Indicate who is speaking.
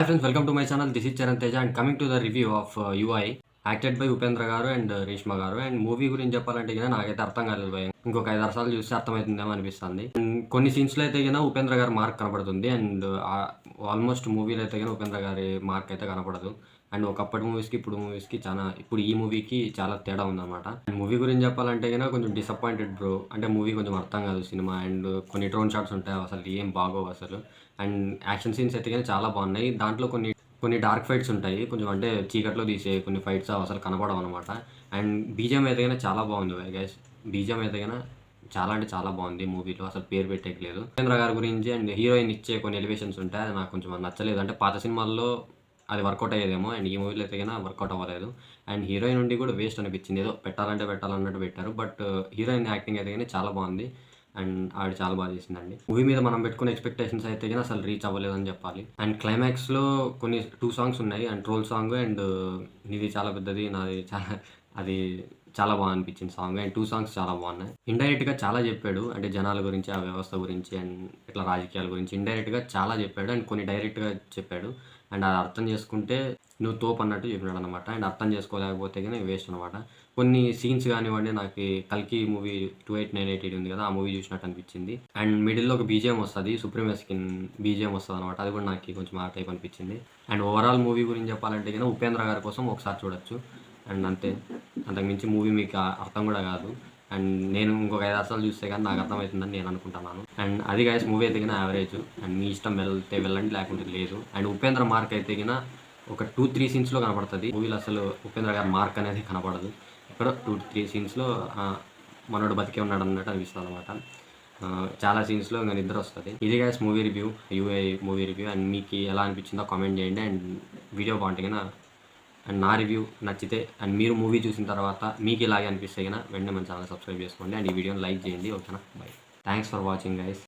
Speaker 1: Hi friends, welcome to my channel. This is Charan Teja and coming to the review of UI acted by Upendra గారు and Reshma గారు. And movie గురించి చెప్పాలంటే గిన నాకైతే అర్థం కాలేదు భయ. ఇంకొక 5-6 సార్లు చూస్తే అర్థమవుతుందేమో అనిపిస్తుంది. అండ్ కొన్ని సీన్స్‌లో అయితే గిన ఉపేంద్ర గారి మార్క్ కనపడుతుంది. అండ్ ఆల్మోస్ట్ మూవీలో అయితే గిన ఉపేంద్ర గారి మార్క్ అయితే కనపడదు. అండ్ ఒకప్పటి మూవీస్‌కి, ఇప్పుడు మూవీస్‌కి ఇప్పుడు ఈ మూవీకి చాలా తేడా ఉందన్నమాట. అండ్ మూవీ గురించి చెప్పాలంటే గిన కొంచెం డిసప్పాయింటెడ్ బ్రో. అంటే మూవీ కొంచెం అర్థం కాదు సినిమా. అండ్ కొన్ని డ్రోన్ షాట్స్ ఉంటాయి, అసలు ఏం బాగోవు అసలు. అండ్ యాక్షన్ సీన్స్ అయితే గిన చాలా బాగున్నాయి. దాంట్లో కొన్ని డార్క్ ఫైట్స్ ఉంటాయి. కొంచెం అంటే చీకట్లో తీసే కొన్ని ఫైట్స్ అసలు కనపడవనమాట. అండ్ బీజీఎం అయితే గన చాలా బాగుంది గైస్. బీజీఎం అయితే గన చాలా అంటే చాలా బాగుంది మూవీలో. అసలు పేరు పెట్టేయట్లేదు. ఉపేంద్ర గారి గురించి అండ్ హీరోయిన్ ఇచ్చే కొన్ని ఎలివేషన్స్ ఉంటాయి. అది నాకు కొంచెం నచ్చలేదు. అంటే పాత సినిమాల్లో అది వర్కౌట్ అయ్యేదేమో. అండ్ ఈ మూవీలో అయితే గన వర్కౌట్ అవ్వలేదు. అండ్ హీరోయిన్ నుండి కూడా వేస్ట్ అనిపించింది. ఏదో పెట్టాలంటే పెట్టాలన్నట్టు పెట్టారు. బట్ హీరోయిన్ యాక్టింగ్ అయితే కానీ చాలా బాగుంది. అండ్ ఆవిడ చాలా బాగా చేసిందండి. మూవీ మీద మనం పెట్టుకున్న ఎక్స్పెక్టేషన్స్ అయితే కానీ అసలు రీచ్ అవ్వలేదని చెప్పాలి. అండ్ క్లైమాక్స్లో కొన్ని 2 సాంగ్స్ ఉన్నాయి. అండ్ ట్రోల్ సాంగ్ అండ్ నీది చాలా పెద్దది, నాది చాలా, అది చాలా బాగా అనిపించింది సాంగ్. అండ్ 2 సాంగ్స్ చాలా బాగున్నాయి. ఇండైరెక్ట్గా చాలా చెప్పాడు. అంటే జనాల గురించి, ఆ వ్యవస్థ గురించి అండ్ ఇట్లా రాజకీయాల గురించి ఇండైరెక్ట్గా చాలా చెప్పాడు. అండ్ కొన్ని డైరెక్ట్గా చెప్పాడు. అండ్ అది అర్థం చేసుకుంటే నువ్వు తోపు అన్నట్టు చెప్పినాడు అనమాట. అండ్ అర్థం చేసుకోలేకపోతే కానీ వేస్ట్ అనమాట. కొన్ని సీన్స్ కానివ్వండి, నాకు కల్కి మూవీ 2898 ఉంది కదా, ఆ మూవీ చూసినట్టు అనిపించింది. అండ్ మిడిల్లో ఒక బీజిఎం వస్తుంది, సుప్రీం స్కిన్ బీజిఎం వస్తుంది అనమాట. అది కూడా నాకు కొంచెం ఆ టైప్ అనిపించింది. అండ్ ఓవరాల్ మూవీ గురించి చెప్పాలంటే కానీ ఉపేంద్ర గారి కోసం ఒకసారి చూడొచ్చు. అండ్ అంతే, అంతకుమించి మూవీ మీకు అర్థం కూడా కాదు. అండ్ నేను ఇంకొక 5-6 సార్లు చూస్తే కానీ నాకు అర్థమవుతుందని నేను అనుకుంటున్నాను. అండ్ అది గైస్, మూవీ అయితే కినా యావరేజ్. అండ్ మీ ఇష్టం, వెళ్తే వెళ్ళండి, లేకుంటే లేదు. అండ్ ఉపేంద్ర మార్క్ అయితే కినా ఒక 2-3 సీన్స్లో కనపడుతుంది. మూవీలో అసలు ఉపేంద్ర గారి మార్క్ అనేది కనపడదు. ఇక్కడ 2-3 సీన్స్లో మనోడు బతికే ఉన్నాడు అన్నట్టు అనిపిస్తుంది అనమాట. చాలా సీన్స్లో ఇంకా నిద్ర వస్తుంది. ఇది guys movie review, UI movie review. And మీకు ఎలా అనిపించిందో కామెంట్ చేయండి. అండ్ వీడియో బాగుంటే కన్నా అండ్ నా రివ్యూ నచ్చితే అండ్ మీరు మూవీ చూసిన తర్వాత మీకు ఇలాగే అనిపిస్తే కన్నా వెంటనే మన ఛానల్ సబ్స్క్రైబ్ చేసుకోండి. అండ్ ఈ వీడియోని లైక్ చేయండి. ఓకేనా, by. Thanks for watching guys.